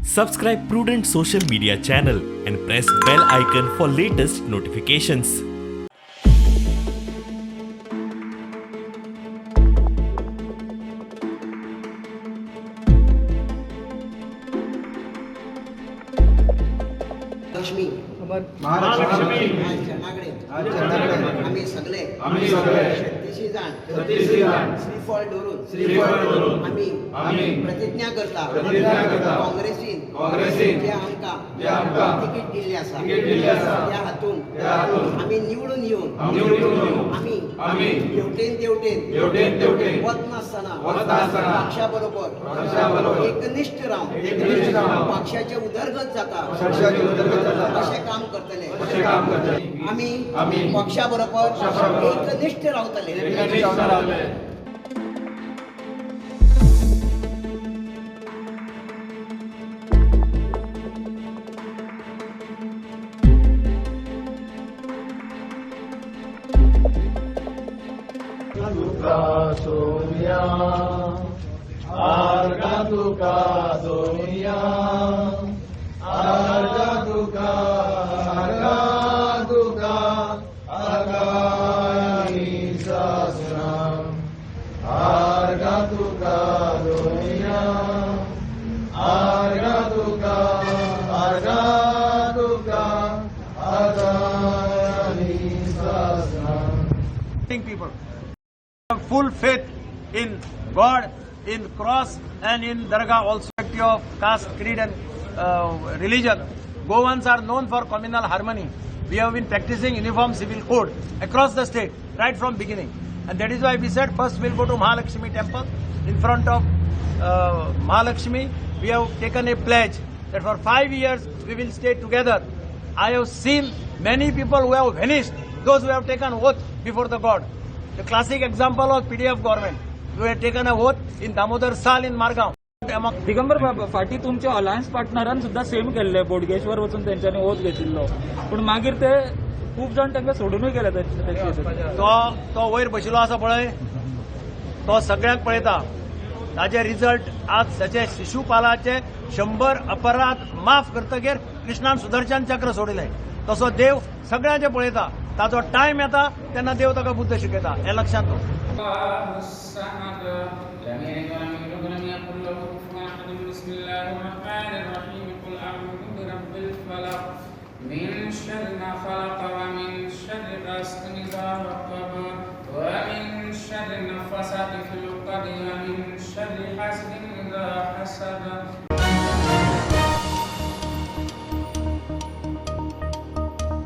Subscribe Prudent social media channel and press bell icon for latest notifications. Lakshmi Mahalakshmi आज चंद्राकडे आम्ही सगळे शक्तीशी जाण श्रीफळ धरून आम्ही प्रतिज्ञा करता काँग्रेसीन जे आमकां तिकीट दिल्ली आसा त्या हातून आम्ही निवडून येवन आम्ही तेवटेन वतना पक्षा बरोबर एकनिष्ठ रावन पक्षाचे उदरगत जाता अशें काम करतले आम्ही पक्षा बरोबर एकनिष्ठ रावतले. सोनिया आर्गा तुका सोनिया आर्गा तुका आगानी सासना आर्गा तुका सोनिया आर्गा तुका आगानी सासना. People have full faith in God, in cross and in Dargah also. Of caste, creed and religion. Goans are known for communal harmony. We have been practicing uniform civil code across the state right from beginning, and that is why we said first we'll go to Mahalakshmi temple. In front of Mahalakshmi we have taken a pledge that for 5 years we will stay together. I have seen many people who have vanished, those who have taken oath before the God. The classic example of PDF government, who had taken an oath in Damodar Sal in Margaon. Digambar फाटी तुमच्या alliance पार्टनरान सुद्धा same केल्ले बोडगेश्वर वचून त्यांच्यानी oath घेतिल्लो पण मागीर ते खूप जण तांकां सोडूनय गेले. तो वयर बशिल्लो आसा पळय, तो सगळ्यांक पळयता. ताचे रिजल्ट आज ताचे शिशुपालाचे 100 अपराध माफ करतकीर कृष्णान सुदर्शन चक्र सोडिल्लें. तसो देव सगळ्यांचे पळयता. ताचो टायम येता तेन्ना देव ताका बुद्ध शिकयता. हें लक्षांत दवर. من شر ما خلق ومن شر غاسق إذا وقب ومن شر النفاثات في العقد ومن شر حاسد إذا حسد